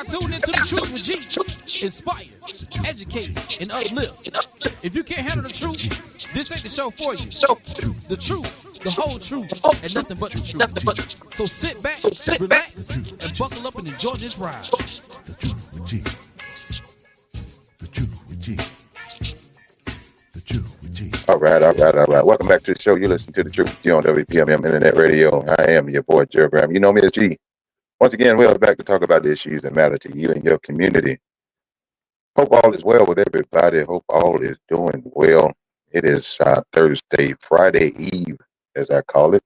tuned into the truth with G. Inspire, educate, and uplift. If you can't handle the truth, this ain't the show for you. The truth, the whole truth, and nothing but the truth. So sit back, relax, and buckle up and enjoy this ride. The truth with G. The truth with G. The truth with G. All right. Welcome back to the show. You listen to the truth with G on WPMM Internet Radio. I am your boy, Joe Graham. You know me as G. Once again, we're back to talk about the issues that matter to you and your community. Hope all is well with everybody. Hope all is doing well. It is Friday Eve, as I call it.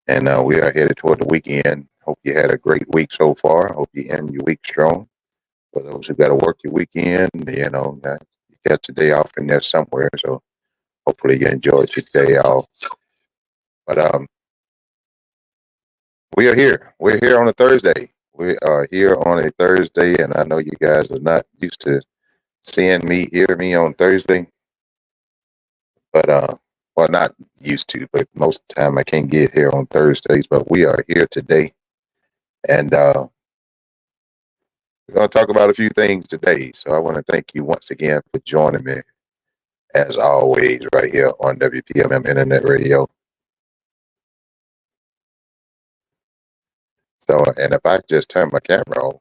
And we are headed toward the weekend. Hope you had a great week so far. Hope you end your week strong. For those who got to work your weekend, you got your day off in there somewhere. So hopefully you enjoyed your day off. But we are here. We're here on a Thursday. We are here on a Thursday, and I know you guys are not used to seeing me, hear me on Thursday. But well, not used to, but most of the time I can't get here on Thursdays. But we are here today, and we're going to talk about a few things today. So I want to thank you once again for joining me, as always, right here on WPMM Internet Radio. So, and if I just turn my camera on,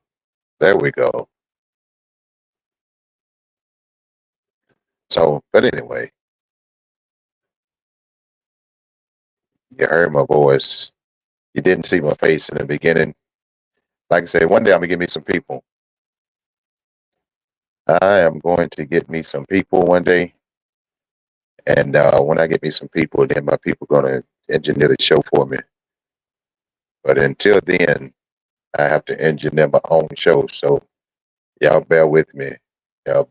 there we go. So, but anyway, you heard my voice. You didn't see my face in the beginning. Like I said, one day I'm going to get me some people. I am going to get me some people one day. And when I get me some people, then my people are going to engineer the show for me. But until then, I have to engineer my own show. So y'all bear with me. And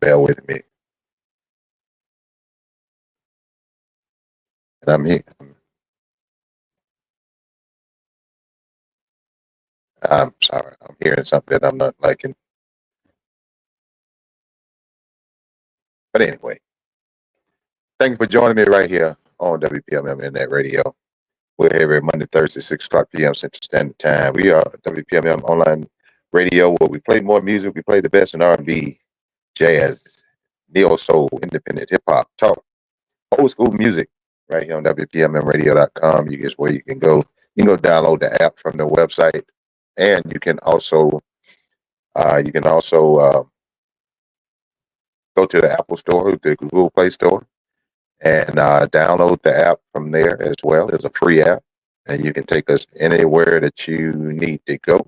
I'm here. I'm sorry. I'm hearing something that I'm not liking. But anyway, thank you for joining me right here on WPMM Internet Radio. We're here every Monday, Thursday, 6 o'clock p.m. Central Standard Time. We are WPMM Online Radio, where we play more music. We play the best in R&B, jazz, neo-soul, independent, hip-hop, talk, old school music right here on WPMMradio.com. You guess where you can go. You can go download the app from the website, and you can also go to the Apple Store, the Google Play Store, and download the app from there as well. It's a free app, and you can take us anywhere that you need to go.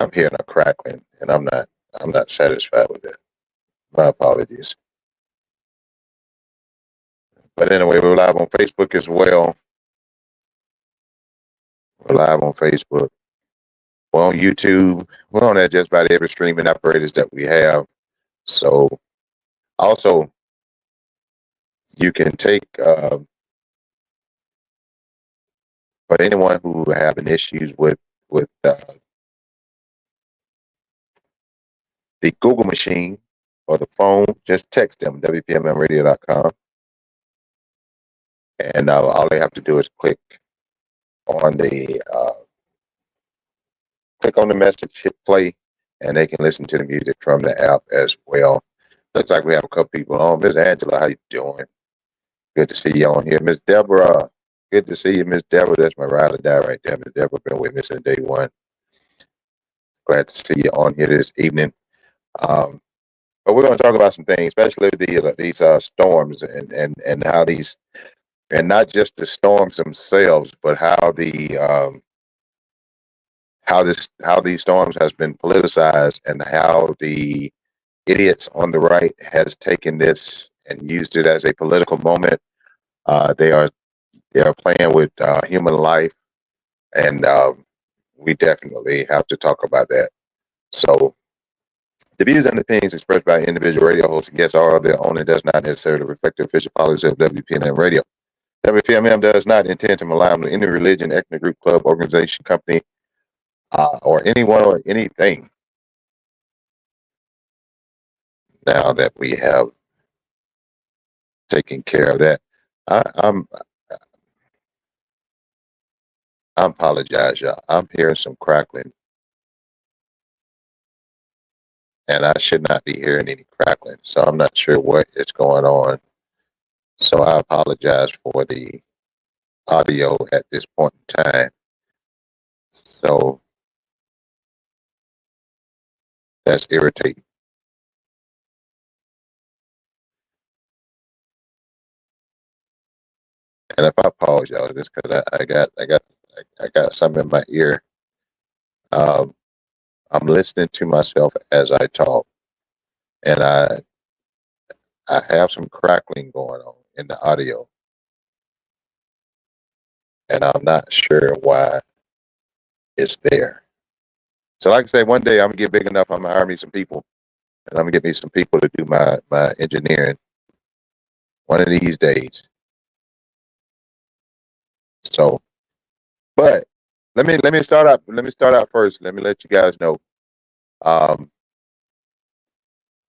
I'm hearing a crackling, and I'm not satisfied with it. My apologies. But anyway, we're live on Facebook as well. We're live on Facebook. We're on YouTube. We're on just about every streaming operators that we have. So also, you can take, for anyone who having issues with the Google machine or the phone, just text them, WPMMradio.com. And all they have to do is click on the message, hit play, and they can listen to the music from the app as well. Looks like we have a couple people on. Miss Angela, how you doing? Good to see you on here. Miss Deborah, good to see you, Miss Deborah. That's my ride or die right there. Miss Deborah been with me since day one. Glad to see you on here this evening. But we're going to talk about some things, especially these storms and how these, and not just the storms themselves, but how these storms has been politicized, and how the idiots on the right has taken this and used it as a political moment. They are playing with human life, and we definitely have to talk about that. So the views and opinions expressed by individual radio hosts and guests are their own and does not necessarily reflect the official policy of WPMM Radio. WPMM does not intend to malign any religion, ethnic group, club, organization, company, or anyone or anything. Now that we have taken care of that, I'm I apologize, y'all. I'm hearing some crackling, and I should not be hearing any crackling. So I'm not sure what is going on. So I apologize for the audio at this point in time. So that's irritating. And if I pause, y'all, just because I got something in my ear. Um, I'm listening to myself as I talk, and I have some crackling going on in the audio, and I'm not sure why it's there. So, like I say, one day I'm gonna get big enough. I'm gonna hire me some people, and I'm gonna get me some people to do my engineering one of these days. So, but let me start out. Let me start out first. Let me let you guys know. Um,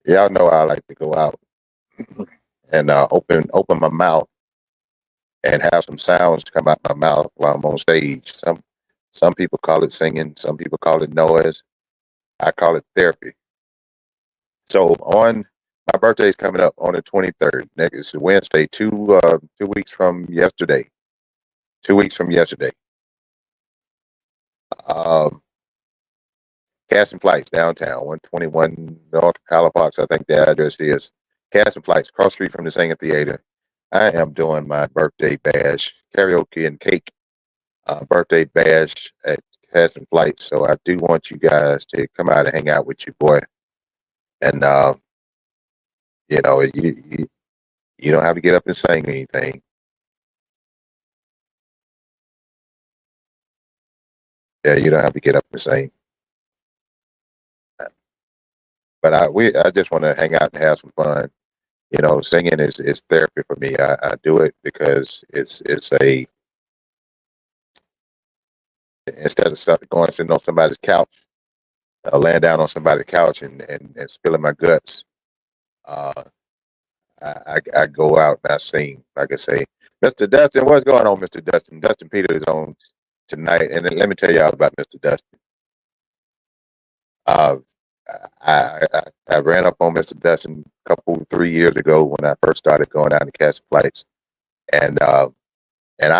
y'all know I like to go out and open my mouth and have some sounds come out my mouth while I'm on stage. Some people call it singing. Some people call it noise. I call it therapy. So on my birthday is coming up on the 23rd. Next Wednesday, 2 weeks from yesterday. 2 weeks from yesterday. Um, Casting Flights downtown, 121 North Halifax. I think the address is Casting Flights, cross street from the Singer Theater. I am doing my birthday bash, karaoke and cake birthday bash at Casting Flights. So I do want you guys to come out and hang out with your boy. And you know, you don't have to get up and sing anything. Yeah, you don't have to get up and sing. But I just want to hang out and have some fun. You know, singing is therapy for me. I do it because it's a instead of stuff going sitting on somebody's couch, laying down on somebody's couch and spilling my guts. Uh, I go out and I sing. Like I say, Mr. Dustin, what's going on, Mr. Dustin? Dustin Peter is on tonight, and then let me tell y'all about Mr. Dustin. Uh, I ran up on Mr. Dustin a couple 3 years ago when I first started going out to cast flights, and I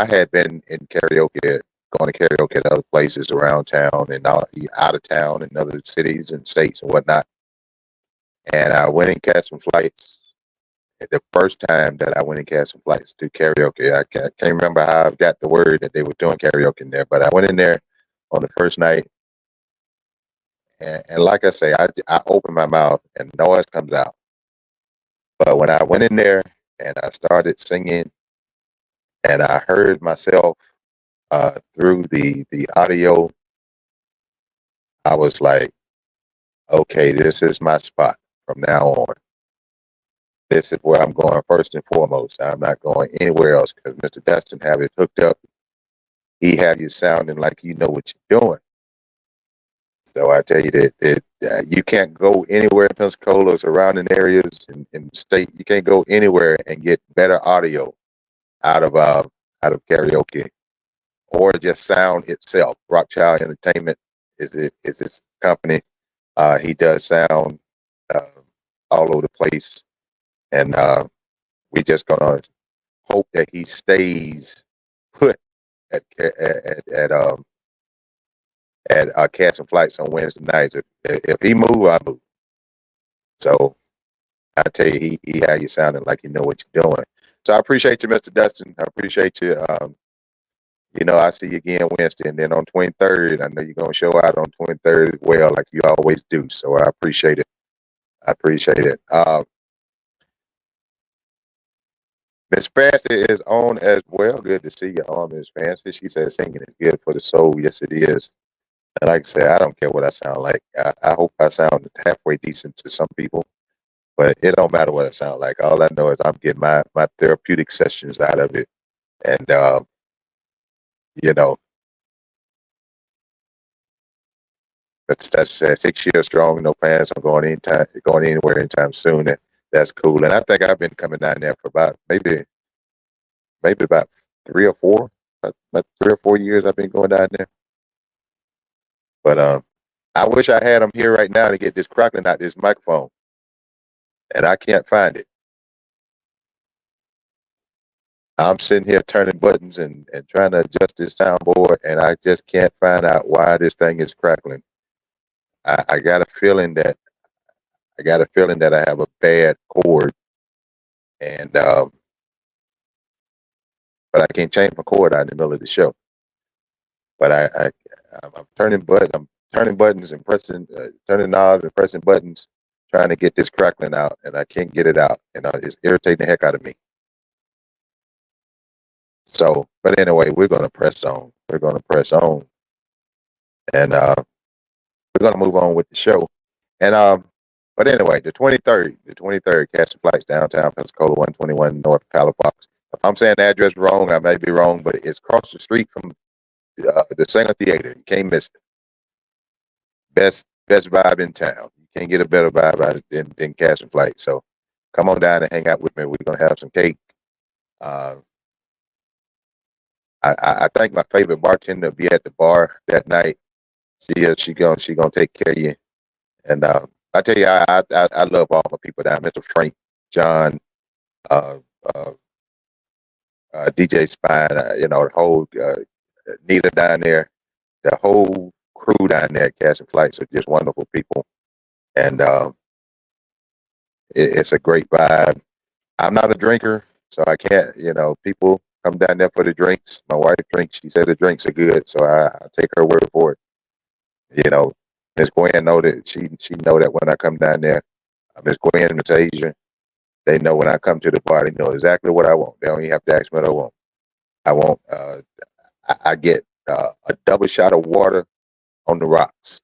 had been in karaoke, going to karaoke at other places around town and out of town in other cities and states and whatnot. And I went and cast some flights. The first time that I went and cast some flights to karaoke, I can't remember how I got the word that they were doing karaoke in there, but I went in there on the first night. And like I say, I open my mouth and noise comes out. But when I went in there and I started singing and I heard myself through the audio, I was like, okay, this is my spot from now on. This is where I'm going first and foremost. I'm not going anywhere else because Mr. Dustin have it hooked up. He have you sounding like you know what you're doing. So I tell you that you can't go anywhere in Pensacola or surrounding areas in the state. You can't go anywhere and get better audio out of karaoke or just sound itself. Rockchild Entertainment is his company. He does sound uh, all over the place, and we just gonna hope that he stays put at Cats and Flights on Wednesday nights. If he move, I move. So I tell you, he had you sounding like you know what you're doing. So I appreciate you, Mr. Dustin. I appreciate you. You know, I see you again Wednesday, and then on 23rd, I know you're gonna show out on 23rd as well, like you always do. So I appreciate it. I appreciate it. Miss Fancy is on as well. Good to see you on, Miss Fancy. She said singing is good for the soul. Yes, it is. And like I said, I don't care what I sound like. I hope I sound halfway decent to some people, but it don't matter what I sound like. All I know is I'm getting my therapeutic sessions out of it. And, you know, that's 6 years strong. No plans on going anywhere anytime soon. And that's cool. And I think I've been coming down there for about maybe about 3 or 4. about 3 or 4 years I've been going down there. But I wish I had them here right now to get this crackling out this microphone, and I can't find it. I'm sitting here turning buttons and trying to adjust this soundboard, and I just can't find out why this thing is crackling. I got a feeling that I have a bad cord, and but I can't change my cord out in the middle of the show. But I'm turning buttons and pressing, turning knobs and pressing buttons, trying to get this crackling out, and I can't get it out. And it's irritating the heck out of me. So, but anyway, we're gonna press on. We're gonna press on, and we're gonna move on with the show. And but anyway, the 23rd, Castle Flights, downtown Pensacola, 121 North Palafox. If I'm saying the address wrong, I may be wrong, but it's across the street from the Singer Theater. You can't miss it. Best vibe in town. You can't get a better vibe out of than Castle Flights. So come on down and hang out with me. We're gonna have some cake. I think my favorite bartender will be at the bar that night. She gonna take care of you. And I tell you, I love all my people down. Mr. Frank, John, DJ Spine, the whole Nita down there, the whole crew down there at Castle Flights are just wonderful people. And it's a great vibe. I'm not a drinker, so I can't, people come down there for the drinks. My wife drinks. She said the drinks are good, so I take her word for it. Miss Gwen know that she know that when I come down there, Miss Gwen and Miss Asia, they know when I come to the bar, they know exactly what I want. They don't even have to ask me what I want. I get a double shot of water on the rocks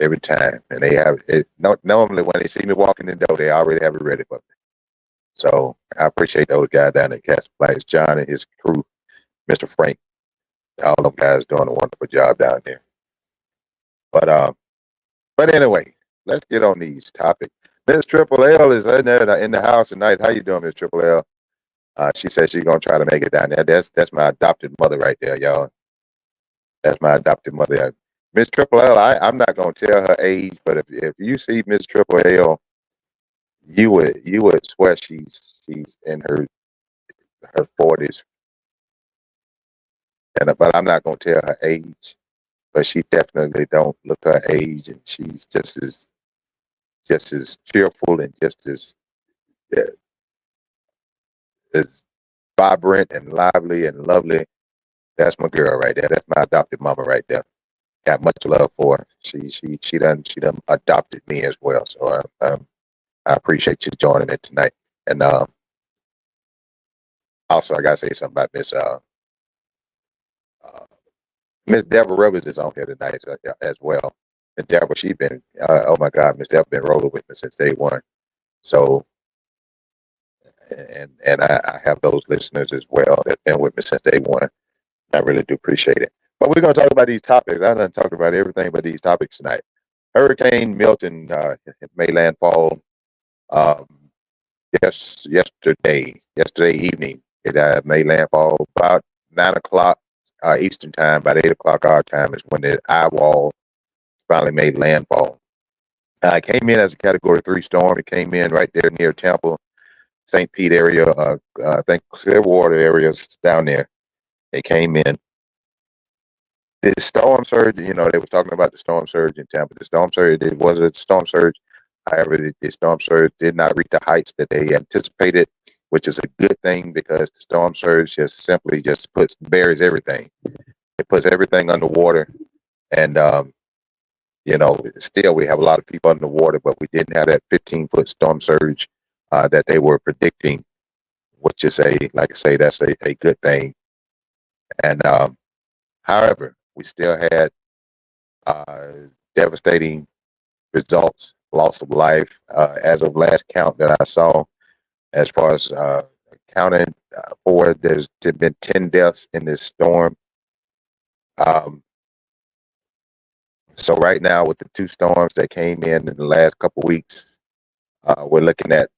every time, and they have it. Normally, when they see me walking in the door, they already have it ready for me. So I appreciate those guys down at Castle Flights, John and his crew, Mr. Frank, all them guys doing a wonderful job down there. But anyway, let's get on these topics. Miss Triple L is in the house tonight. How you doing, Miss Triple L? She said she's gonna try to make it down there. That's my adopted mother right there, y'all. That's my adopted mother. Miss Triple L, I'm not gonna tell her age, but if you see Miss Triple L, you would swear she's in her 40s. But I'm not gonna tell her age. But she definitely don't look her age, and she's just as cheerful and just as vibrant and lively and lovely. That's my girl right there. That's my adopted mama right there. Got much love for her. She done adopted me as well. So I appreciate you joining me tonight. And also I gotta say something about Miss Deborah Rivers is on here tonight as well. Miss Deborah, she been, oh my God, Miss Deborah been rolling with me since day one. So, and I have those listeners as well that been with me since day one. I really do appreciate it. But we're going to talk about these topics. I done talked about everything but these topics tonight. Hurricane Milton made landfall yesterday evening. It made landfall about 9 o'clock. Eastern time, about 8 o'clock our time is when the eye wall finally made landfall. It came in as a Category 3 storm. It came in right there near Tampa, St. Pete area, I think Clearwater areas down there. It came in. The storm surge, they were talking about the storm surge in Tampa. The storm surge, it was a storm surge. However, the storm surge did not reach the heights that they anticipated, which is a good thing because the storm surge simply buries everything. It puts everything underwater. And, still we have a lot of people underwater, but we didn't have that 15-foot storm surge that they were predicting, which is that's a good thing. And, however, we still had devastating results, loss of life, as of last count that I saw. As far as counting for, there's been 10 deaths in this storm. So right now, with the 2 storms that came in the last couple of weeks, we're looking at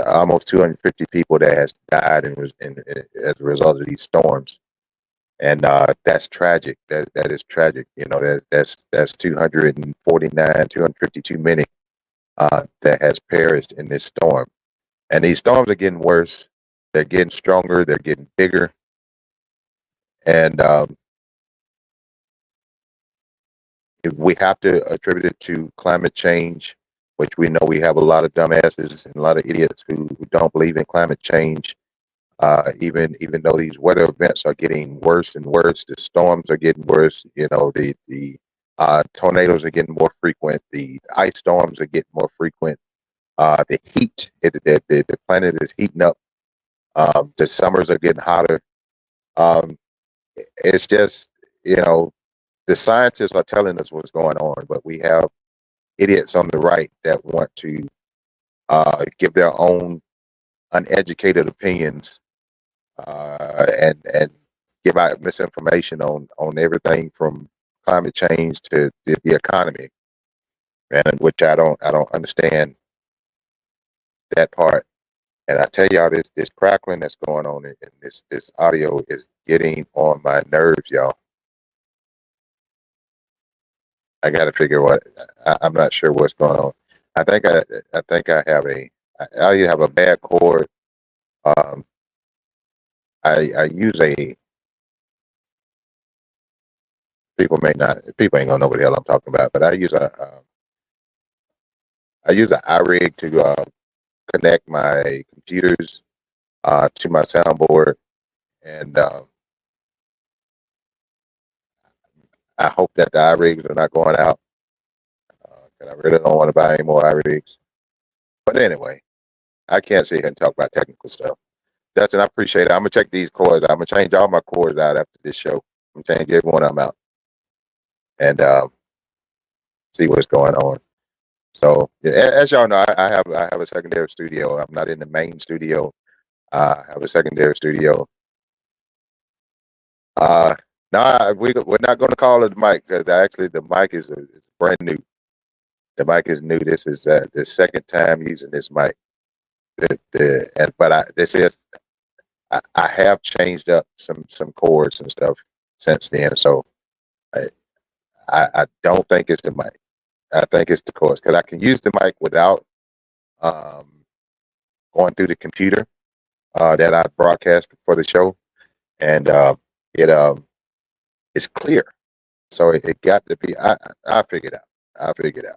almost 250 people that has died as a result of these storms. and that's tragic. That is tragic. You know, that's 249, 252 many that has perished in this storm. And these storms are getting worse. They're getting stronger. They're getting bigger. And we have to attribute it to climate change, which we know we have a lot of dumbasses and a lot of idiots who don't believe in climate change. Even though these weather events are getting worse and worse, the storms are getting worse. You know, the tornadoes are getting more frequent. The ice storms are getting more frequent. The heat, the planet is heating up. The summers are getting hotter. Um, it's just, you know, the scientists are telling us what's going on, but we have idiots on the right that want to give their own uneducated opinions and give out misinformation on everything from climate change to the economy, and which I don't understand that part. And I tell y'all, this crackling that's going on and this audio is getting on my nerves, y'all. I got to figure I'm not sure what's going on. I think I have I either have a bad cord. Um, I use a people ain't gonna know what the hell I'm talking about, but I use an iRig to connect my computers to my soundboard, and I hope that the iRigs are not going out. And I really don't want to buy any more iRigs. But anyway, I can't sit here and talk about technical stuff. Dustin, I appreciate it. I'm gonna check these cords. I'm gonna change all my cords out after this show. I'm gonna change every one of them out and see what's going on. So, yeah, as y'all know, I have a secondary studio. I'm not in the main studio. I have a secondary studio. No, we're not going to call it the mic because actually the mic is brand new. The mic is new. This is the second time using this mic. I have changed up some chords and stuff since then. So I don't think it's the mic. I think it's the chords because I can use the mic without going through the computer that I broadcast for the show, and it's clear. So it got to be. I figured out. I figured out.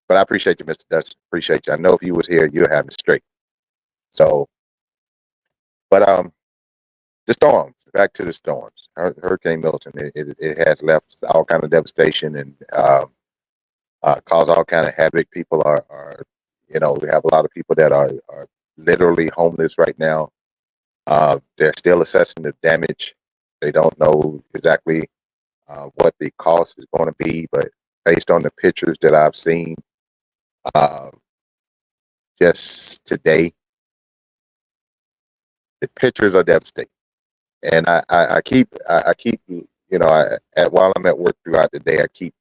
But I appreciate you, Mr. Dutch. Appreciate you. I know if you was here, you'd have it straight. So, but the storms. Back to the storms. Hurricane Milton. It has left all kind of devastation and caused all kind of havoc. People are we have a lot of people that are literally homeless right now. They're still assessing the damage. They don't know exactly what the cost is going to be, but based on the pictures that I've seen just today, the pictures are devastating. And I keep while I'm at work throughout the day, I keep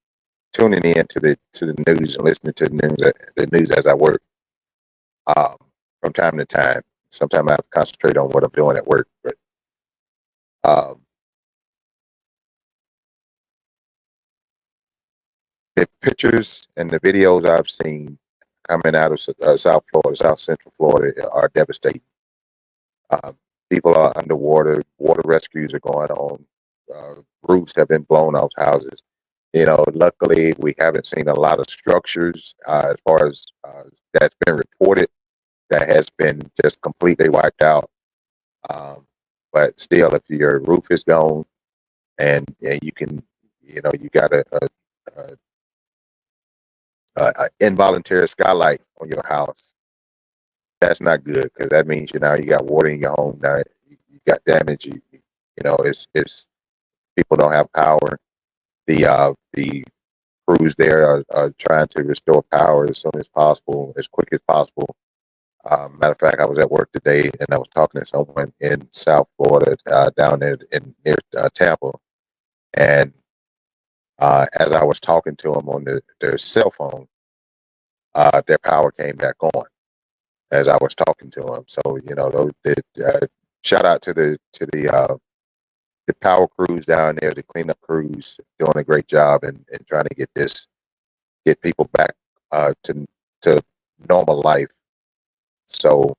tuning in to the news and listening to the news as I work from time to time. Sometimes I have to concentrate on what I'm doing at work, but the pictures and the videos I've seen coming out of South Florida, South Central Florida, are devastating. People are underwater. Water rescues are going on. Roofs have been blown off houses. Luckily, we haven't seen a lot of structures as far as that's been reported that has been just completely wiped out. But still, if your roof is gone and you can, you got a involuntary skylight on your house, that's not good because that means you got water in your home. Now you got damage. It's people don't have power. The crews there are trying to restore power as soon as possible, as quick as possible. Matter of fact, I was at work today and I was talking to someone in South Florida, down there near Tampa, and as I was talking to them on their cell phone, their power came back on as I was talking to them. So shout out to the the power crews down there, the cleanup crews, doing a great job and trying to get people back to normal life. So,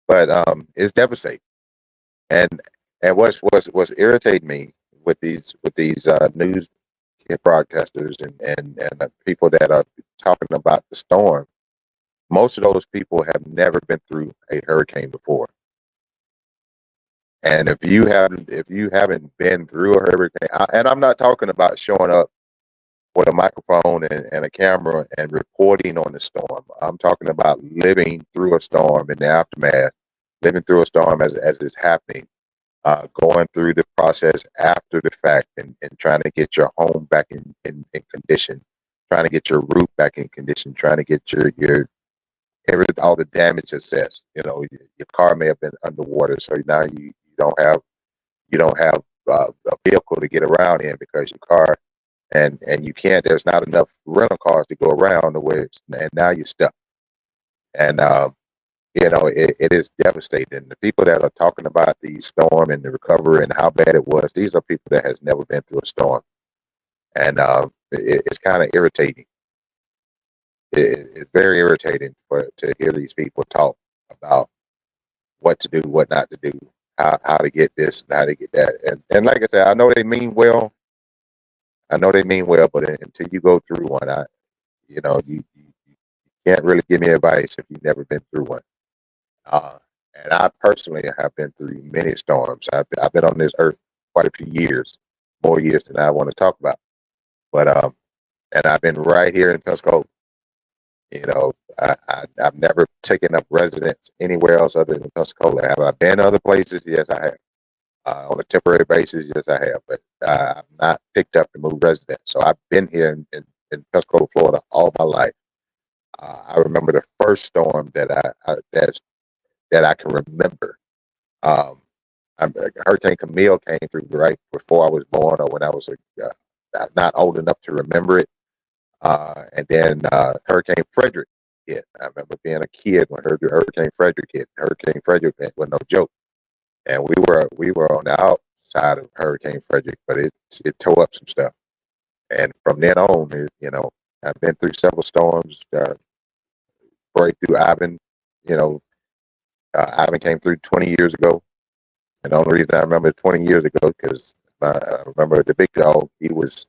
but it's devastating. And what's irritating me with these news broadcasters and the people that are talking about the storm, most of those people have never been through a hurricane before. And if you haven't been through a hurricane, and I'm not talking about showing up with a microphone and a camera and reporting on the storm. I'm talking about living through a storm in the aftermath, living through a storm as it's happening, going through the process after the fact and trying to get your home back in condition, trying to get your roof back in condition, trying to get all the damage assessed. You know, your car may have been underwater, so now you don't have a vehicle to get around in because your car and you can't. There's not enough rental cars to go around the way and now you're stuck. And you know, it is devastating. The people that are talking about the storm and the recovery and how bad it was, these are people that has never been through a storm, and it's kind of irritating. It's very irritating to hear these people talk about what to do, what not to do, how to get this and how to get that. And like I said, I know they mean well. But until you go through one, you can't really give me advice if you've never been through one. And I personally have been through many storms. I've been on this earth quite a few years, more years than I want to talk about. But and I've been right here in Pensacola. You know, I've never taken up residence anywhere else other than Pensacola. Have I been other places? Yes, I have. On a temporary basis, yes, I have. But I've not picked up and moved residence. So I've been here in Pensacola, Florida, all my life. I remember the first storm that I can remember. Hurricane Camille came through right before I was born, or when I was not old enough to remember it. And then Hurricane Frederick hit. I remember being a kid when Hurricane Frederick hit. Hurricane Frederick was no joke, and we were on the outside of Hurricane Frederick, but it tore up some stuff. And from then on, I've been through several storms. Breakthrough Ivan, Ivan came through 20 years ago, and the only reason I remember 20 years ago because I remember the big dog. He was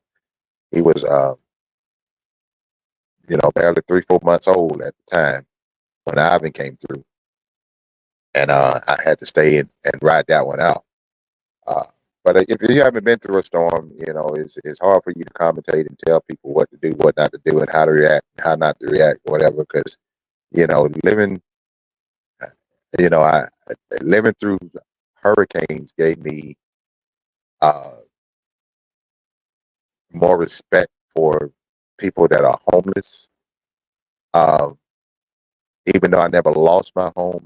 barely 3-4 months old at the time when Ivan came through, and I had to stay and ride that one out. But if you haven't been through a storm, it's hard for you to commentate and tell people what to do, what not to do, and how to react, how not to react, whatever. Because living through hurricanes gave me more respect for people that are homeless. Even though I never lost my home,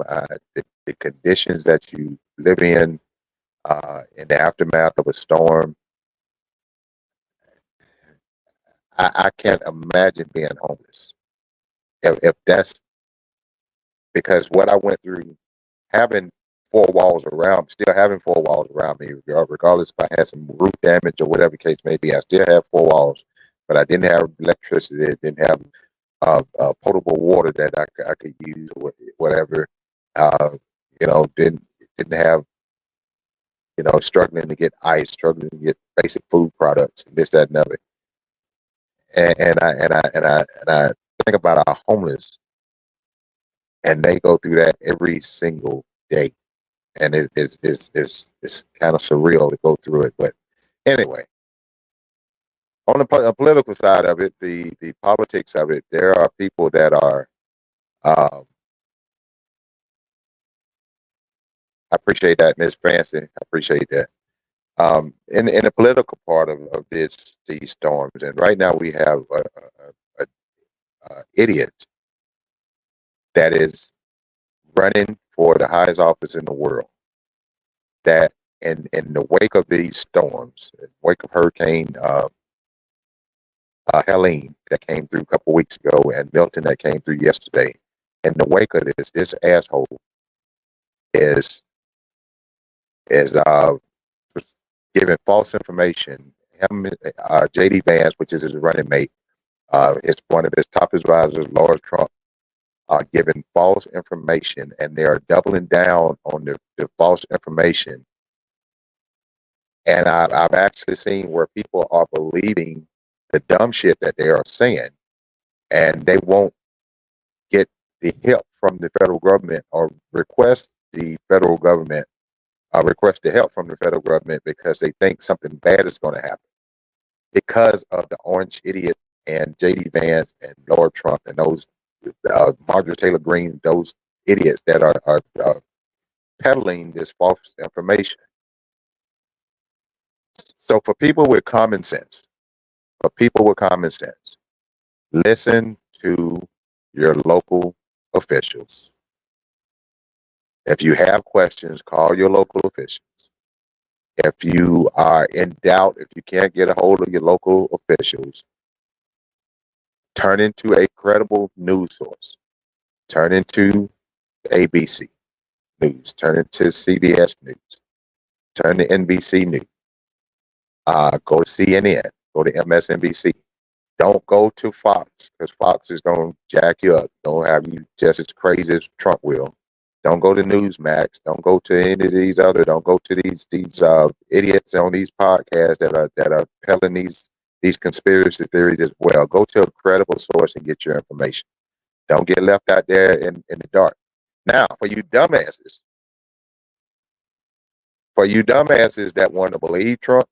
the conditions that you live in the aftermath of a storm, I can't imagine being homeless. If that's because what I went through, having still having four walls around me, regardless if I had some roof damage or whatever the case may be, I still have four walls, but I didn't have electricity, I didn't have potable water that I could use or whatever. Didn't have, struggling to get ice, struggling to get basic food products, and this, that, and other. And I think about our homeless, and they go through that every single day, and it's kind of surreal to go through it. But anyway, on the political side of it, the politics of it, there are people that are. I appreciate that, Miss Fancy. I appreciate that. In the political part of these storms, and right now we have a idiot that is running for the highest office in the world. That in the wake of these storms, in the wake of Hurricane Helene that came through a couple weeks ago, and Milton that came through yesterday, in the wake of this asshole is giving false information. Him, JD Vance, which is his running mate, is one of his top advisors, Lord Trump, are giving false information, and they are doubling down on the false information. And I've actually seen where people are believing the dumb shit that they are saying, and they won't get the help from the federal government or request the federal government, request the help from the federal government because they think something bad is going to happen because of the orange idiot and JD Vance and Lord Trump and those Marjorie Taylor Greene, those idiots that are peddling this false information. So for people with common sense, listen to your local officials. If you have questions, call your local officials. If you are in doubt, if you can't get a hold of your local officials, turn into a credible news source. Turn into ABC News. Turn into CBS News. Turn to NBC News. Go to CNN. Go to MSNBC. Don't go to Fox because Fox is going to jack you up. Don't have you just as crazy as Trump will. Don't go to Newsmax. Don't go to any of these other. Don't go to these idiots on these podcasts that are peddling these conspiracy theories as well. Go to a credible source and get your information. Don't get left out there in the dark. Now, for you dumbasses that want to believe Trump,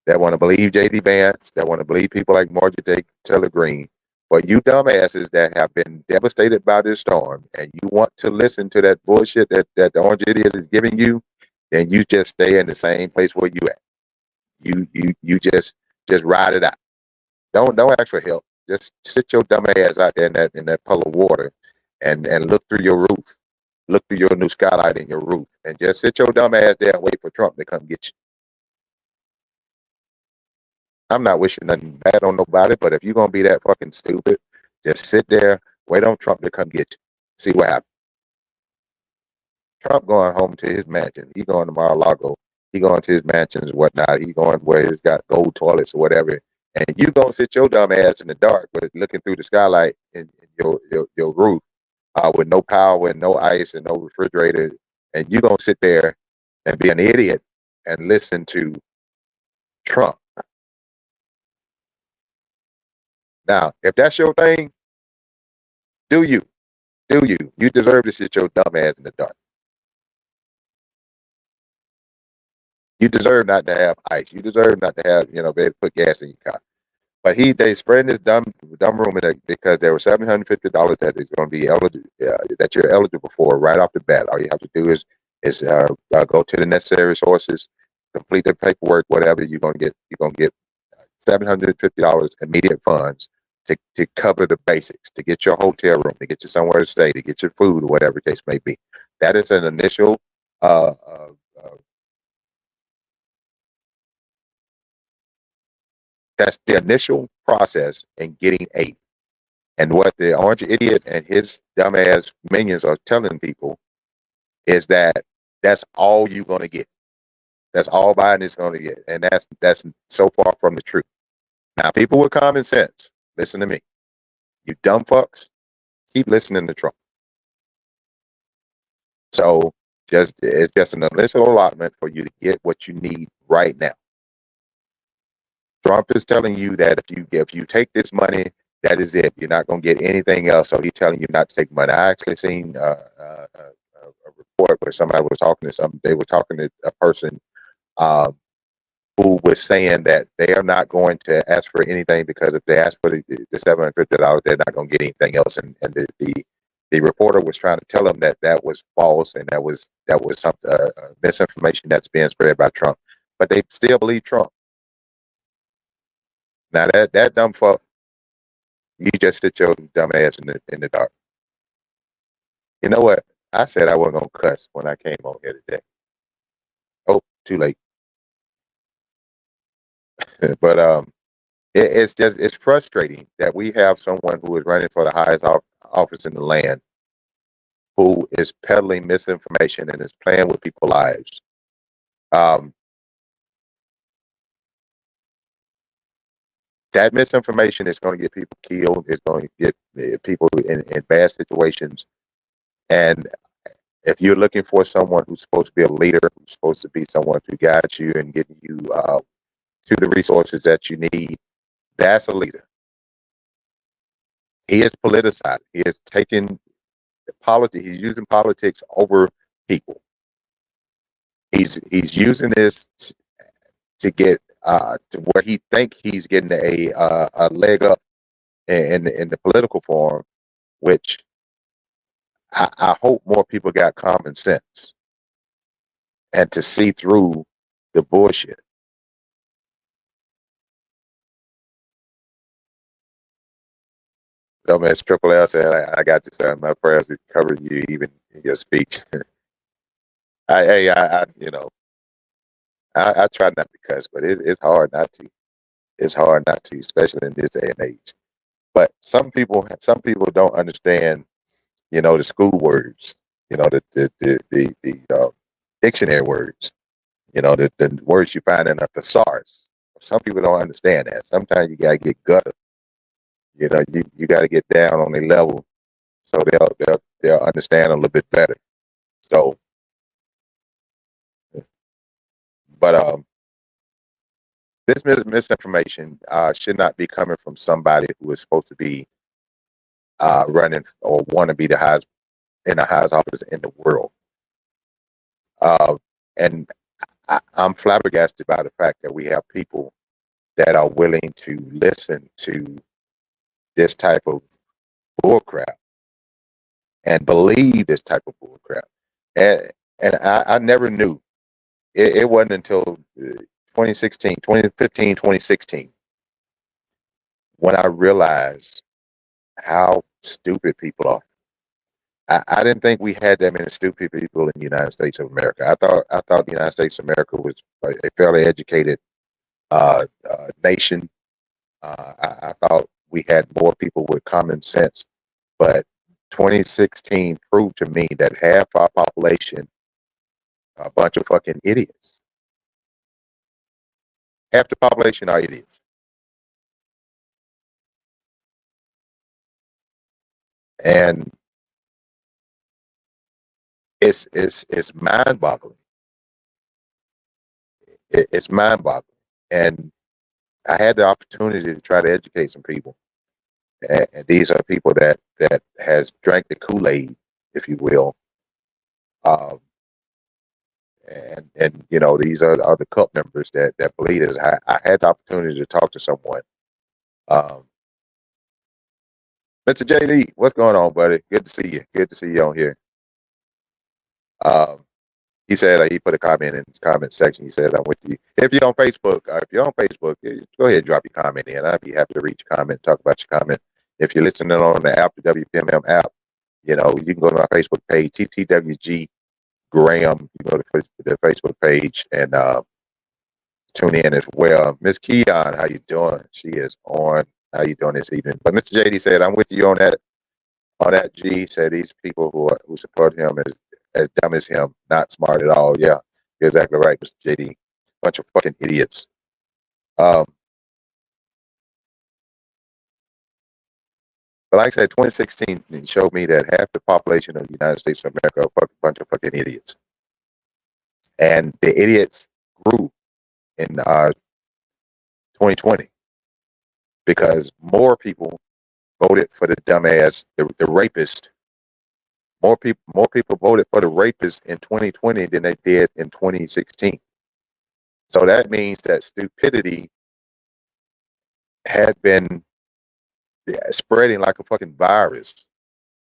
that want to believe JD Vance, that want to believe people like Marjorie Taylor Greene, for you dumbasses that have been devastated by this storm and you want to listen to that bullshit that the orange idiot is giving you, then you just stay in the same place where you at. You just ride it out. Don't ask for help. Just sit your dumb ass out there in that puddle of water and look through your roof. Look through your new skylight in your roof and just sit your dumb ass there and wait for Trump to come get you. I'm not wishing nothing bad on nobody, but if you're going to be that fucking stupid, just sit there, wait on Trump to come get you. See what happens. Trump going home to his mansion. He going to Mar-a-Lago. He going to his mansions and whatnot. He going where he's got gold toilets or whatever. And you going to sit your dumb ass in the dark with looking through the skylight in your roof with no power and no ice and no refrigerator. And you going to sit there and be an idiot and listen to Trump. Now, if that's your thing, do you. You deserve to sit your dumb ass in the dark. You deserve not to have ice. You deserve not to have, be able to put gas in your car. But they spreading this dumb rumor because there were $750 that is going to be that you're eligible for right off the bat. All you have to do is go to the necessary sources, complete the paperwork, whatever you're going to get $750 immediate funds to cover the basics, to get your hotel room, to get you somewhere to stay, to get your food, or whatever the case may be. That is an initial that's the initial process in getting aid. And what the orange idiot and his dumbass minions are telling people is that that's all you're going to get. That's all Biden is going to get. And that's so far from the truth. Now, people with common sense, listen to me. You dumb fucks, keep listening to Trump. So it's just an initial allotment for you to get what you need right now. Trump is telling you that if you take this money, that is it. You're not going to get anything else. So he's telling you not to take money. I actually seen a report where somebody was talking to something. They were talking to a person who was saying that they are not going to ask for anything because if they ask for the $750, they're not going to get anything else. And the reporter was trying to tell them that was false and that was some misinformation that's being spread by Trump. But they still believe Trump. Now that dumb fuck, you just sit your dumb ass in the dark. You know what? I said I wasn't gonna cuss when I came on here today. Oh, too late. But it's frustrating that we have someone who is running for the highest office in the land who is peddling misinformation and is playing with people's lives. That misinformation is going to get people killed. It's going to get people in bad situations. And if you're looking for someone who's supposed to be a leader, who's supposed to be someone to guide you and get you to the resources that you need, that's a leader. He is politicized. He is taking politics. He's using politics over people. He's using this to get to where he think he's getting a leg up in the political forum, which I hope more people got common sense and to see through the bullshit. Dumbass Triple L said, I got you, sir. My prayers to cover you even in your speech. I try not to cuss, but it's hard not to. It's hard not to, especially in this day and age. But some people don't understand, the school words, the dictionary words, the words you find in a thesaurus. Some people don't understand that. Sometimes you gotta get gutter. You got to get down on their level so they'll understand a little bit better. So, but this misinformation should not be coming from somebody who is supposed to be running or want to be the highest office in the world. And I'm flabbergasted by the fact that we have people that are willing to listen to this type of bullcrap and believe this type of bullcrap. And I never knew. It wasn't until 2016, 2015, 2016 when I realized how stupid people are. I didn't think we had that many stupid people in the United States of America. I thought the United States of America was a fairly educated nation. I thought we had more people with common sense, but 2016 proved to me that half our population are a bunch of fucking idiots. Half the population are idiots. And it's mind-boggling. It's mind-boggling. And I had the opportunity to try to educate some people. And these are people that has drank the Kool-Aid, if you will. And these are the cup members that believe this. I had the opportunity to talk to someone. Mr. JD, what's going on, buddy? Good to see you. Good to see you on here. He said he put a comment in the comment section. He said, "I'm with you." If you're on Facebook, go ahead and drop your comment in. I'd be happy to read your comment, talk about your comment. If you're listening on the app, the WPMM app, you can go to my Facebook page, TTWG Graham. You go to the Facebook page and tune in as well. Miss Keon, how you doing? She is on. How you doing this evening? But Mr. JD said, "I'm with you on that." On that, G said these people who support him is as dumb as him, not smart at all. Yeah, you're exactly right, Mr. JD. Bunch of fucking idiots. But like I said, 2016 showed me that half the population of the United States of America are a bunch of fucking idiots. And the idiots grew in 2020 because more people voted for the dumbass, the rapist. More people voted for the rapist in 2020 than they did in 2016. So that means that stupidity had been spreading like a fucking virus.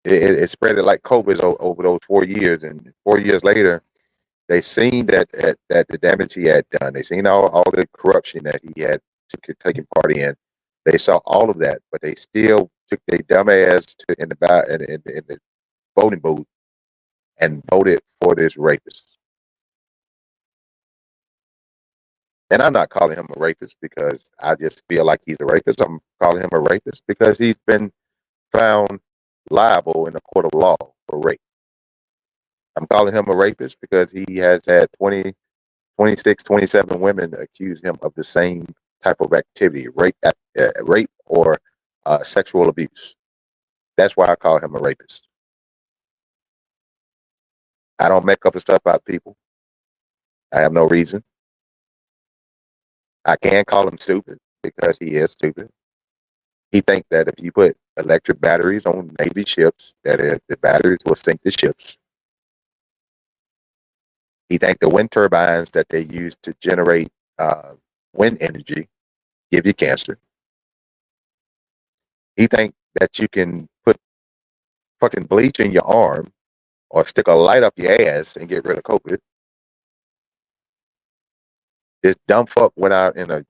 It spread it like COVID over those 4 years, and 4 years later, they seen that the damage he had done. They seen all the corruption that he had taken part in. They saw all of that, but they still took their dumb ass in the voting booth and voted for this rapist. And I'm not calling him a rapist because I just feel like he's a rapist. I'm calling him a rapist because he's been found liable in a court of law for rape. I'm calling him a rapist because he has had 20, 26, 27 women accuse him of the same type of activity, rape or sexual abuse. That's why I call him a rapist. I don't make up the stuff about people. I have no reason. I can call him stupid because he is stupid. He thinks that if you put electric batteries on Navy ships, that the batteries will sink the ships. He thinks the wind turbines that they use to generate wind energy give you cancer. He thinks that you can put fucking bleach in your arm or stick a light up your ass and get rid of COVID. This dumb fuck went out in a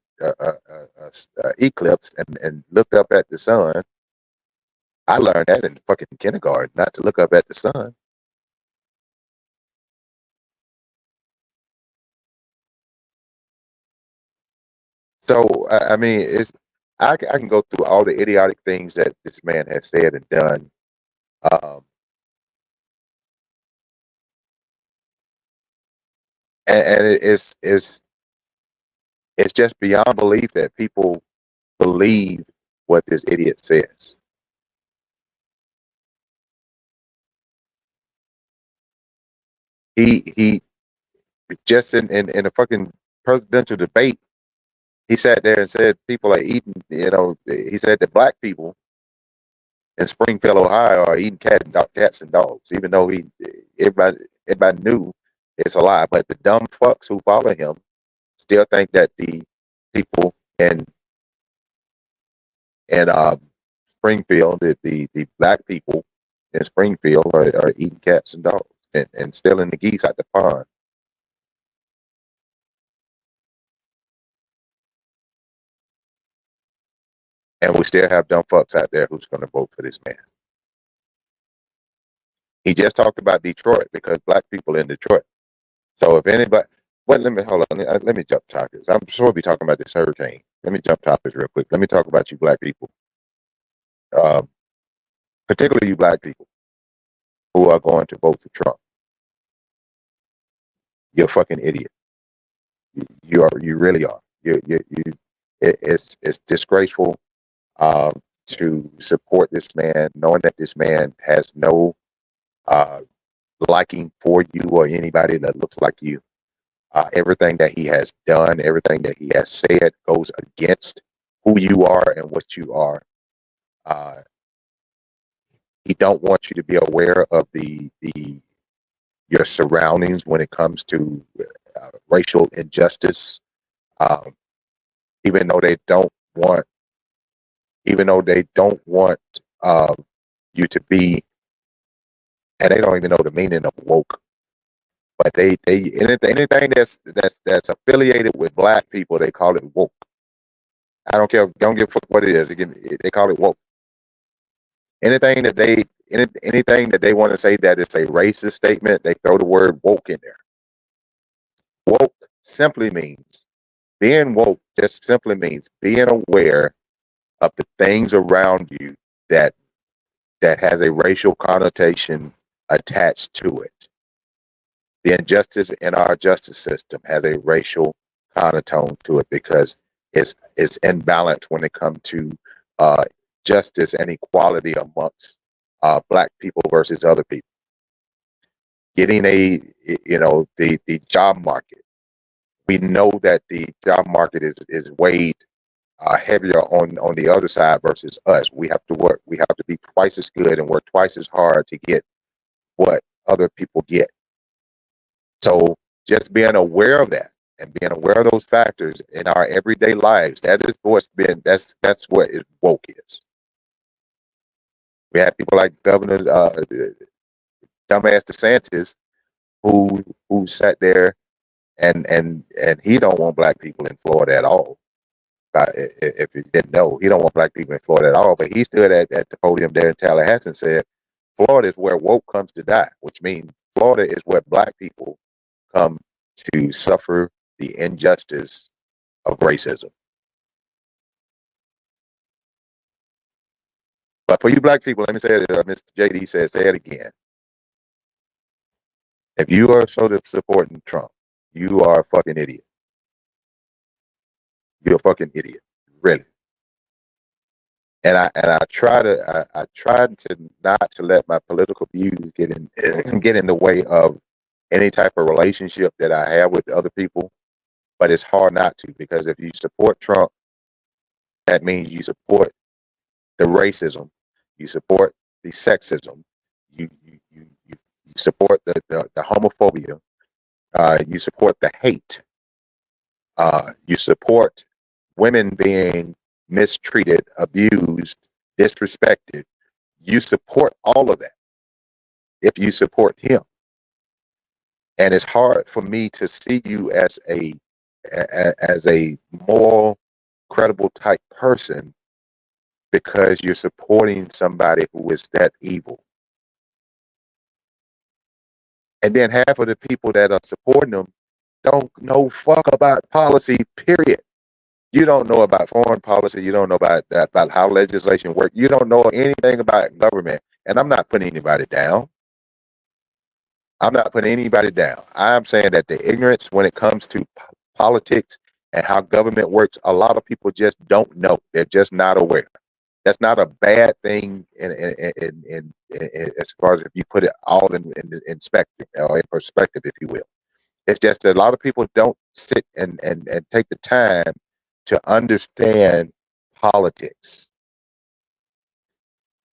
eclipse and looked up at the sun. I learned that in fucking kindergarten, not to look up at the sun. So I mean, I can go through all the idiotic things that this man has said and done. Um, and it's just beyond belief that people believe what this idiot says. He just in a fucking presidential debate, he sat there and said people are eating, he said that black people in Springfield, Ohio are eating cats and dogs, even though everybody knew it's a lie. But the dumb fucks who follow him still think that the people in Springfield, the black people in Springfield are eating cats and dogs and stealing the geese out the pond. And we still have dumb fucks out there who's going to vote for this man. He just talked about Detroit because black people in Detroit. So if anybody, well, hold on. Let me jump topics. I'm supposed to be talking about this hurricane. Let me jump topics real quick. Let me talk about you black people, particularly you black people who are going to vote for Trump. You're a fucking idiot. You really are. It's disgraceful to support this man, knowing that this man has no liking for you or anybody that looks like you. Everything that he has done, everything that he has said goes against who you are and what you are. He don't want you to be aware of your surroundings when it comes to racial injustice. Even though they don't want you to be, and they don't even know the meaning of woke. But they anything that's affiliated with black people, they call it woke. I don't care. Don't give a fuck what it is. Again, they call it woke. Anything that they want to say that it's a racist statement, they throw the word woke in there. Woke simply means being woke. Just simply means being aware of the things around you that has a racial connotation attached to it. The injustice in our justice system has a racial connotation to it because it's imbalanced when it comes to justice and equality amongst black people versus other people. Getting the job market. We know that the job market is weighed heavier on the other side versus us. We have to work. We have to be twice as good and work twice as hard to get what other people get. So just being aware of that and being aware of those factors in our everyday lives, that's what woke is. We have people like Governor dumbass DeSantis who sat there and he don't want black people in Florida at all. If you didn't know, he don't want black people in Florida at all. But he stood at the podium there in Tallahassee and said, Florida is where woke comes to die, which means Florida is where black people come to suffer the injustice of racism. But for you black people, let me say it, Mr. JD said, say it again. If you are supporting Trump, you are a fucking idiot. you're a fucking idiot, really. And I tried to not to let my political views get in the way of any type of relationship that I have with other people. But it's hard not to, because if you support Trump, that means you support the racism, you support the sexism, you support the homophobia, you support the hate, you support women being mistreated, abused, disrespected. You support all of that if you support him. And it's hard for me to see you as a moral, credible type person because you're supporting somebody who is that evil. And then half of the people that are supporting them don't know fuck about policy, period. You don't know about foreign policy. You don't know about how legislation works. You don't know anything about government. And I'm not putting anybody down. I'm not putting anybody down. I'm saying that the ignorance when it comes to politics and how government works, a lot of people just don't know. They're just not aware. That's not a bad thing in as far as if you put it all in spectrum or in perspective, if you will. It's just that a lot of people don't sit and take the time to understand politics.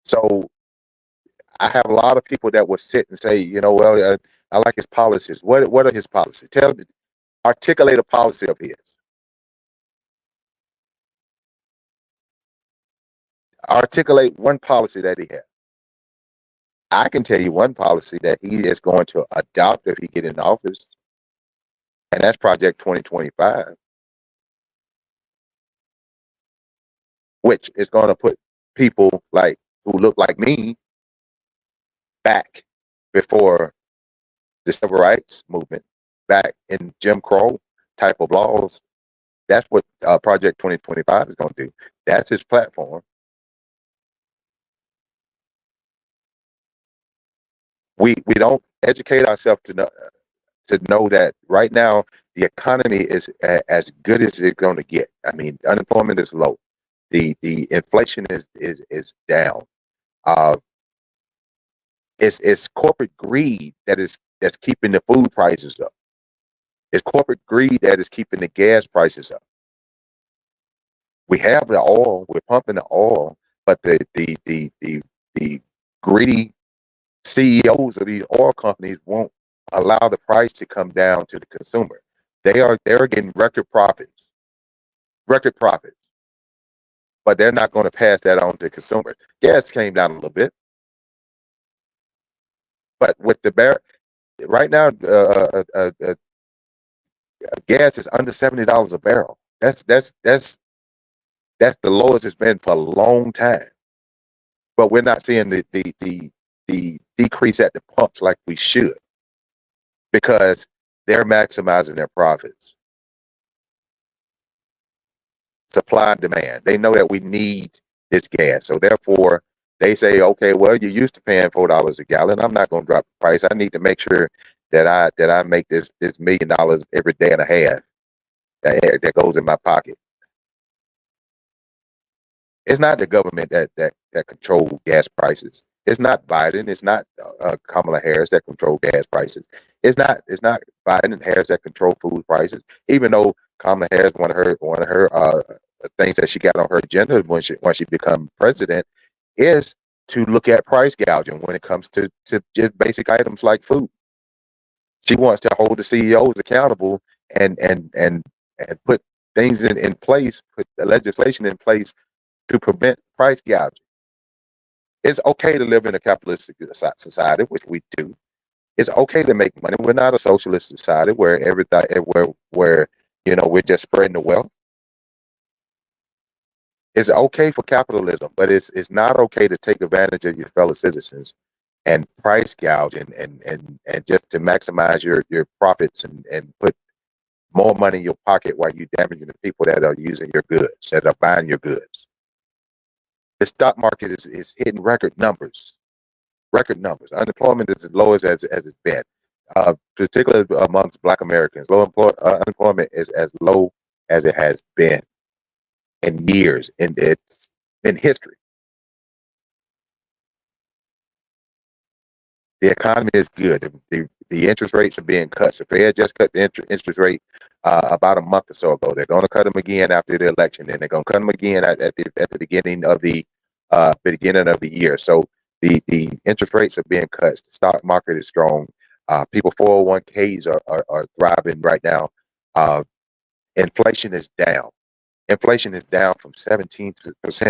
So I have a lot of people that will sit and say, well, I like his policies. What are his policies? Tell me, articulate a policy of his. Articulate one policy that he has. I can tell you one policy that he is going to adopt if he get in office, and that's Project 2025, which is going to put people like who look like me back before the civil rights movement, back in Jim Crow type of laws. That's what Project 2025 is going to do. That's his platform. We don't educate ourselves to know that right now the economy is as good as it's going to get. I mean, unemployment is low. The inflation is down. It's corporate greed that's keeping the food prices up. It's corporate greed that is keeping the gas prices up. We have the oil, we're pumping the oil, but the greedy CEOs of these oil companies won't allow the price to come down to the consumer. They're getting record profits, but they're not going to pass that on to consumers. Gas came down a little bit, but with the right now, gas is under $70 a barrel. That's the lowest it's been for a long time. But we're not seeing the decrease at the pumps like we should, because they're maximizing their profits. Supply and demand. They know that we need this gas, so therefore they say, okay, well, you're used to paying $4 a gallon. I'm not going to drop the price. I need to make sure that I make this $1 million every day and a half that goes in my pocket. It's not the government that control gas prices. It's not Biden. It's not Kamala Harris that control gas prices. It's not Biden and Harris that control food prices. Even though Kamala Harris, one of her things that she got on her agenda when she become president is to look at price gouging when it comes to just basic items like food. She wants to hold the CEOs accountable and put things in place, put the legislation in place to prevent price gouging. It's okay to live in a capitalistic society, which we do. It's okay to make money. We're not a socialist society where everything, where we're just spreading the wealth. It's okay for capitalism, but it's not okay to take advantage of your fellow citizens and price gouge and just to maximize your profits and put more money in your pocket while you're damaging the people that are using your goods, that are buying your goods. The stock market is hitting record numbers. Unemployment is as low as it's been, particularly amongst Black Americans. Unemployment is as low as it has been. in years in history. The economy is good. The interest rates are being cut. The Fed just cut the interest rate about a month or so ago. They're going to cut them again after the election, and they're going to cut them again at the beginning of the year. So the interest rates are being cut. The stock market is strong. People 401ks are thriving right now. Inflation is down. Inflation is down from 17%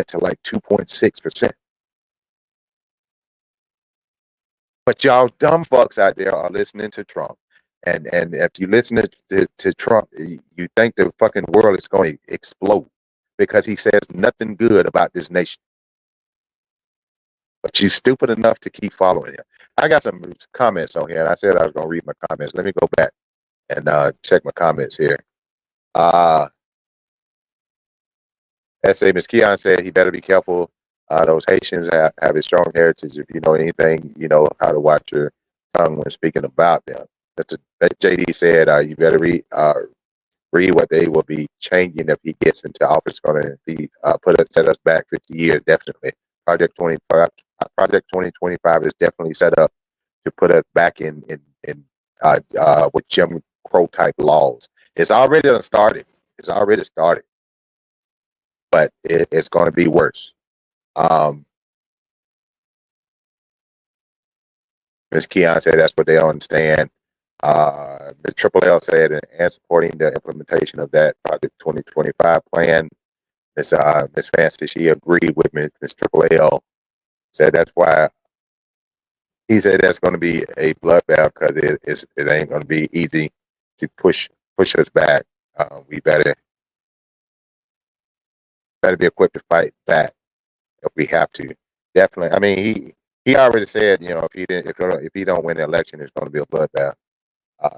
to like 2.6%. But y'all dumb fucks out there are listening to Trump. And if you listen to Trump, you think the fucking world is going to explode because he says nothing good about this nation. But you're stupid enough to keep following him. I got some comments on here, and I said I was going to read my comments. Let me go back and check my comments here. S.A. Miss Keon said he better be careful. Those Haitians have a strong heritage. If you know anything, you know how to watch your tongue when speaking about them. That JD said you better read what they will be changing if he gets into office. Going to be set us back 50 years, definitely. Project 2025 is definitely set up to put us back in with Jim Crow type laws. It's already started. It's already started, but it's going to be worse. Ms. Keon said that's what they don't understand. Ms. Triple L said, and supporting the implementation of that Project 2025 plan. Ms. Fancy, she agreed with Ms. Triple L. Said that's why he said that's going to be a bloodbath because it ain't going to be easy to push us back. We better be equipped to fight back if we have to. Definitely. I mean, he already said, you know, if he don't win the election, it's going to be a bloodbath.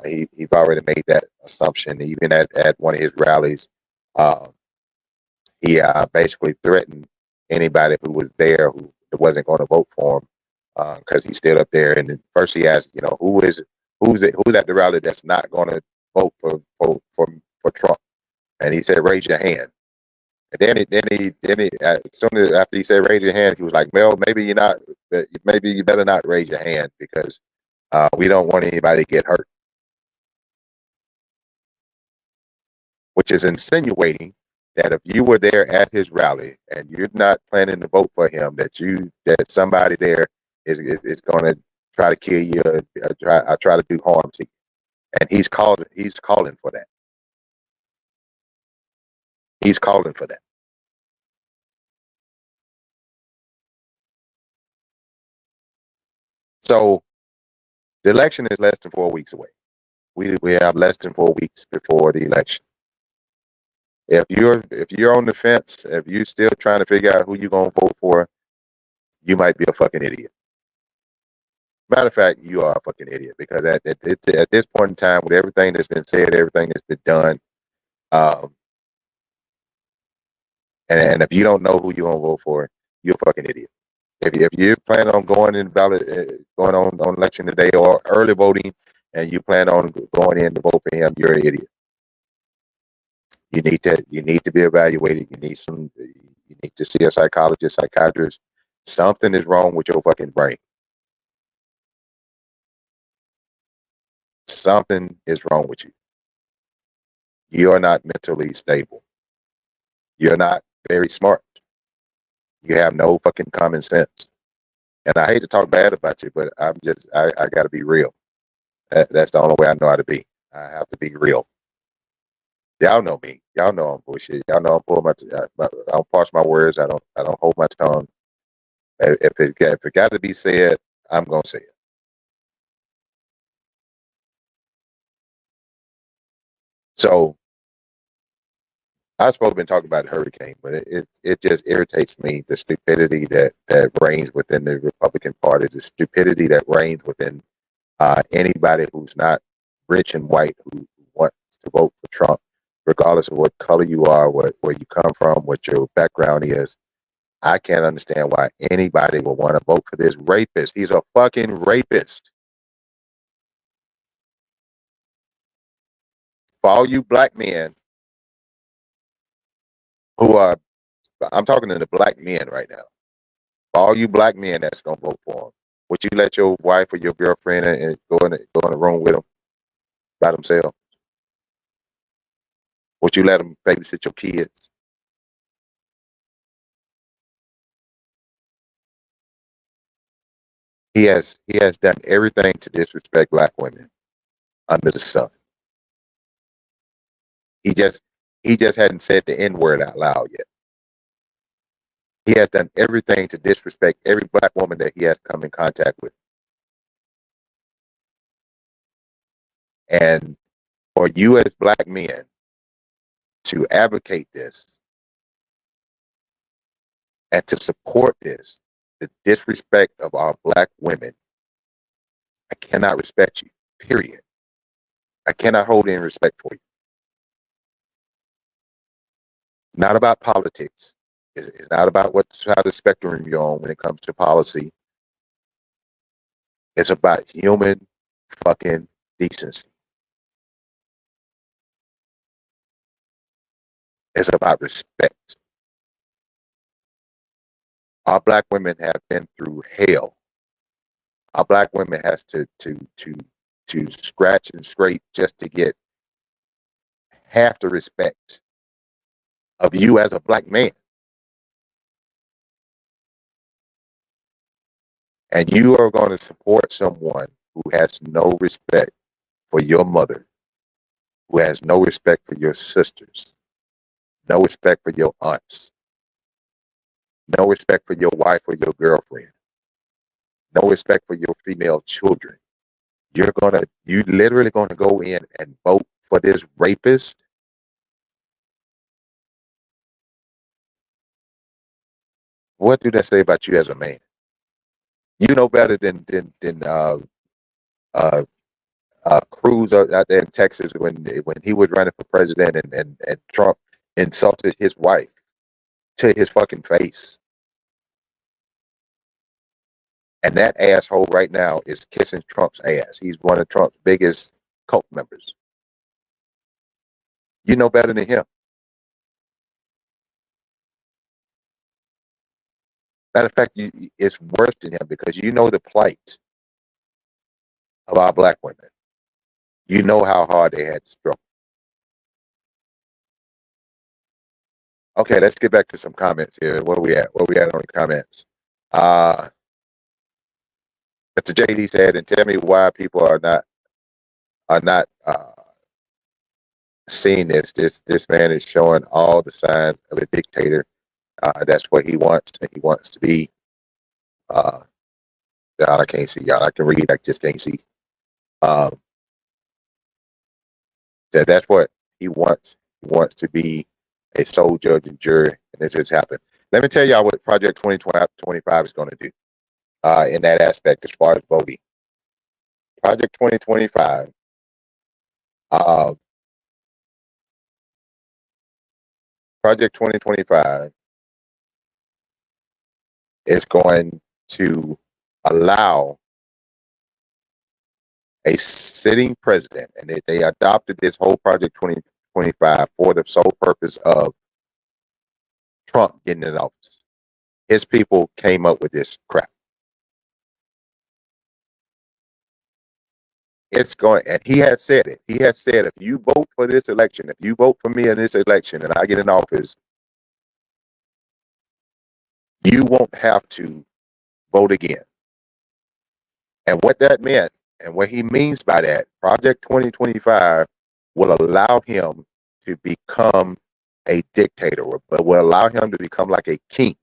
He's already made that assumption. Even at one of his rallies, he basically threatened anybody who was there who wasn't going to vote for him because he stood up there and first he asked, you know, who's at the rally that's not going to vote for Trump, and he said, raise your hand. And then he as soon as after he said raise your hand, he was like, Mel, maybe you better not raise your hand because we don't want anybody to get hurt. Which is insinuating that if you were there at his rally and you're not planning to vote for him, that somebody there is going to try to kill you, or try to do harm to you, and he's calling for that. He's calling for that. So the election is less than 4 weeks away. We have less than 4 weeks before the election. If you're on the fence, if you're still trying to figure out who you're gonna vote for, you might be a fucking idiot. Matter of fact, you are a fucking idiot because at this point in time, with everything that's been said, everything that's been done, and if you don't know who you're gonna vote for, you're a fucking idiot. If you plan on going in ballot, going on election day or early voting, and you plan on going in to vote for him, you're an idiot. You need to be evaluated. You need to see a psychologist, psychiatrist. Something is wrong with your fucking brain. Something is wrong with you. You're not mentally stable. You're not very smart. You have no fucking common sense. And I hate to talk bad about you, but I got to be real. That's the only way I know how to be. I have to be real. Y'all know me. Y'all know I'm bullshit. Y'all know I'm pulling I don't parse my words. I don't hold my tongue. If it got to be said, I'm gonna say it. So I've supposed to been talking about the hurricane, but it just irritates me, the stupidity that reigns within the Republican Party, the stupidity that reigns within anybody who's not rich and white who wants to vote for Trump, regardless of what color you are, where you come from, what your background is. I can't understand why anybody would want to vote for this rapist. He's a fucking rapist. For all you black men who are I'm talking to the black men right now. For all you black men that's gonna vote for him, would you let your wife or your girlfriend and go in a room with them by themselves? Would you let them babysit your kids? He has done everything to disrespect black women under the sun. He just he just hadn't said the N word out loud yet. He has done everything to disrespect every black woman that he has come in contact with. And for you as black men to advocate this and to support this, the disrespect of our black women, I cannot respect you, period. I cannot hold any respect for you. Not about politics. It's not about what side of the spectrum you're on when it comes to policy. It's about human fucking decency. It's about respect. Our black women have been through hell. Our black women has to scratch and scrape just to get half the respect of you as a black man. And you are going to support someone who has no respect for your mother, who has no respect for your sisters, no respect for your aunts, no respect for your wife or your girlfriend, no respect for your female children. You literally gonna go in and vote for this rapist? What do that say about you as a man? You know better than uh, Cruz out there in Texas when he was running for president and Trump insulted his wife to his fucking face. And that asshole right now is kissing Trump's ass. He's one of Trump's biggest cult members. You know better than him. Matter of fact, it's worse than him because you know the plight of our black women. You know how hard they had to struggle. Okay, let's get back to some comments here. Where we at? Where we at on the comments? Mr. JD said, and tell me why people are not seeing this. This man is showing all the signs of a dictator. That's what he wants. He wants to be. Uh, y'all, I can't see y'all. I can read. I just can't see. Um, that's what he wants. He wants to be a sole judge and jury, and it just happened. Let me tell y'all what Project 2025 is going to do in that aspect as far as voting. Project 2025. Uh, Project 2025 is going to allow a sitting president, and they adopted this whole Project 2025 for the sole purpose of Trump getting in office. His people came up with this crap. It's going, and he has said it. He has said, if you vote for this election, if you vote for me in this election and I get in office, you won't have to vote again. And what that meant, and what he means by that, Project 2025 will allow him to become a dictator, but will allow him to become like a king.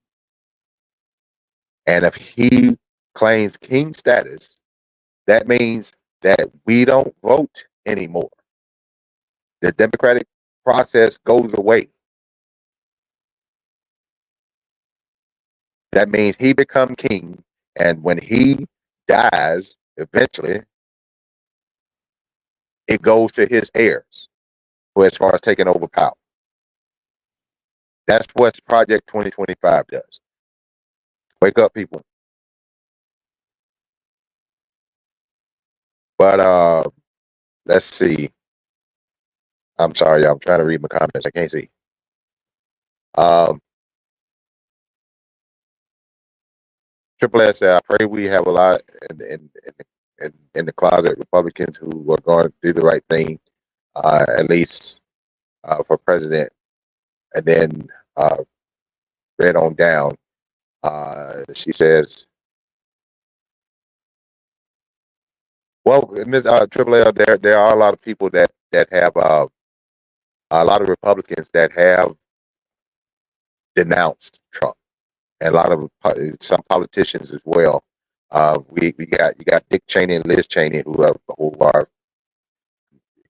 And if he claims king status, that means that we don't vote anymore. The democratic process goes away. That means he become king, and when he dies, eventually, it goes to his heirs, who as far as taking over power. That's what Project 2025 does. Wake up, people. But let's see. I'm sorry, y'all. I'm trying to read my comments. I can't see. Um, Triple S said, I pray we have a lot in the closet Republicans who are going to do the right thing, at least for president. And then read on down, she says, well, Ms. Triple L, there are a lot of people that have a lot of Republicans that have denounced Trump, and a lot of some politicians as well. We got you got Dick Cheney and Liz Cheney who are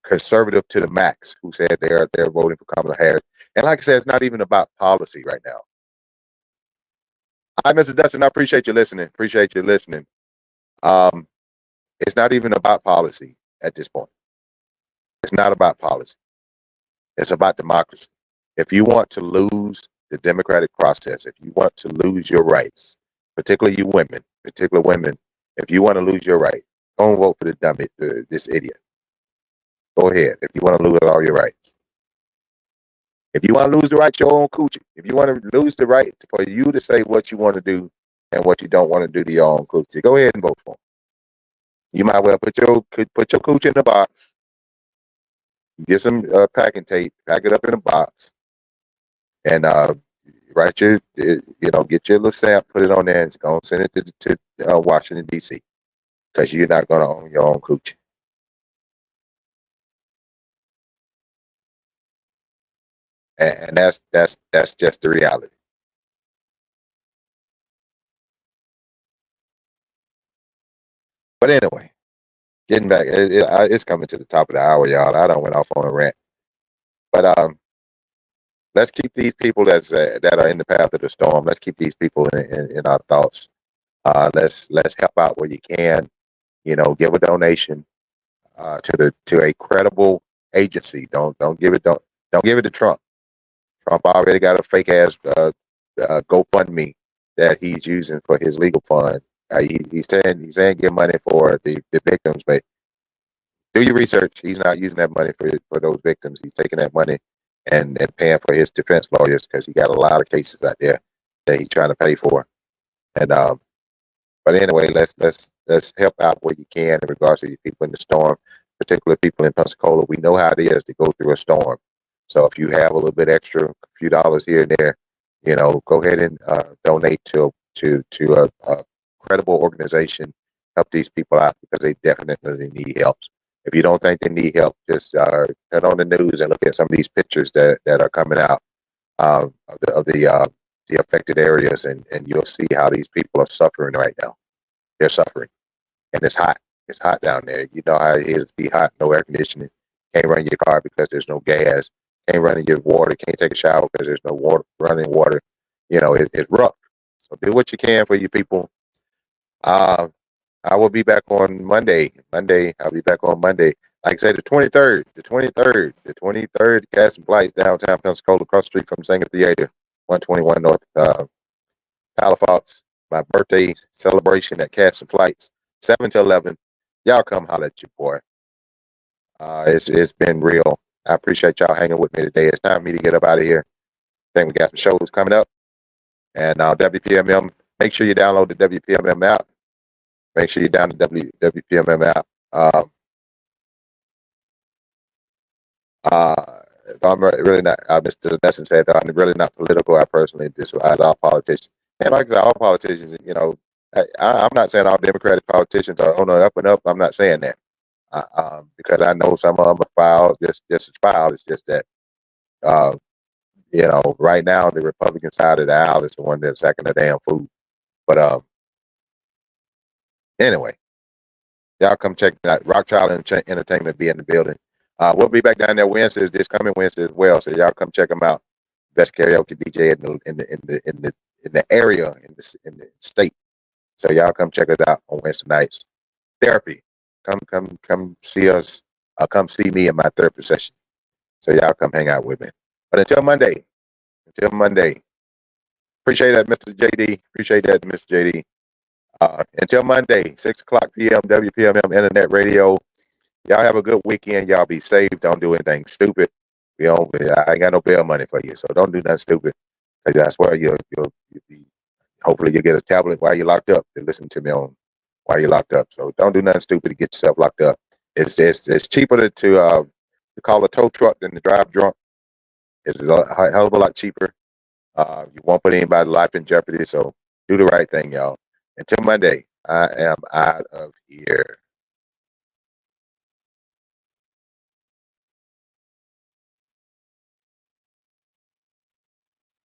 conservative to the max, who said they're voting for Kamala Harris. And like I said, it's not even about policy right now. Hi, Mr. Dustin. I appreciate you listening. It's not even about policy at this point. It's not about policy. It's about democracy. If you want to lose the democratic process, if you want to lose your rights, particularly you women, if you want to lose your right, don't vote for the dummy, this idiot. Go ahead. If you want to lose all your rights. If you want to lose the right to your own coochie, if you want to lose the right for you to say what you want to do and what you don't want to do to your own coochie, go ahead and vote for him. You might well put your coochie in a box, get some packing tape, pack it up in a box, and write get your little stamp, put it on there, and go send it to Washington D.C. because you're not going to own your own coochie. And that's just the reality. But anyway, getting back, it's coming to the top of the hour, y'all. I don't went off on a rant, but let's keep these people that are in the path of the storm. Let's keep these people in our thoughts. Let's help out where you can. Give a donation to a credible agency. Don't give it to Trump. Trump already got a fake ass GoFundMe that he's using for his legal fund. He's saying give money for the victims, but do your research. He's not using that money for those victims. He's taking that money and paying for his defense lawyers because he got a lot of cases out there that he's trying to pay for. And but anyway, let's help out where you can in regards to these people in the storm, particularly people in Pensacola. We know how it is to go through a storm. So if you have a little bit extra, a few dollars here and there, go ahead and donate to a credible organization. Help these people out because they definitely need help. If you don't think they need help, just turn on the news and look at some of these pictures that are coming out of the affected areas, and you'll see how these people are suffering right now. They're suffering, and it's hot. It's hot down there. You know how it is to be hot, no air conditioning. Can't run your car because there's no gas. Can't run in your water. Can't take a shower because there's no running water. It's rough. So do what you can for you people. I will be back on Monday. I'll be back on Monday. Like I said, the 23rd, Gas and Flights, downtown Pensacola, across the street from Singer Theater, 121 North Palafox. My birthday celebration at Gas and Flights, 7 to 11. Y'all come holler at your boy. It's been real. I appreciate y'all hanging with me today. It's time for me to get up out of here. I think we got some shows coming up. And WPMM, make sure you download the WPMM app. Make sure you download the WPMM app. I'm really not, Mr. Nesson said that I'm really not political. I personally dislike all politicians. And like I said, all politicians, I'm not saying all Democratic politicians are on the up and up. I'm not saying that. Because I know some of them are filed just as filed. It's just that, right now the Republican side of the aisle is the one that's sacking the damn food. But anyway, y'all come check that Rockchild Entertainment be in the building. We'll be back down there this coming Wednesday as well. So y'all come check them out. Best karaoke DJ in the area in the state. So y'all come check us out on Wednesday nights. Therapy. Come see us. Come see me in my therapy session. So y'all come hang out with me. But until Monday, appreciate that, Mr. JD. Appreciate that, Mr. JD. Until Monday, 6 o'clock p.m., WPMM Internet Radio. Y'all have a good weekend. Y'all be safe. Don't do anything stupid. I ain't got no bail money for you, so don't do nothing stupid. Because I swear you'll be Hopefully you get a tablet while you're locked up to listen to me on while you're locked up. So don't do nothing stupid to get yourself locked up. It's cheaper to call a tow truck than to drive drunk. It's a hell of a lot cheaper. You won't put anybody's life in jeopardy. So do the right thing, y'all. Until Monday, I am out of here.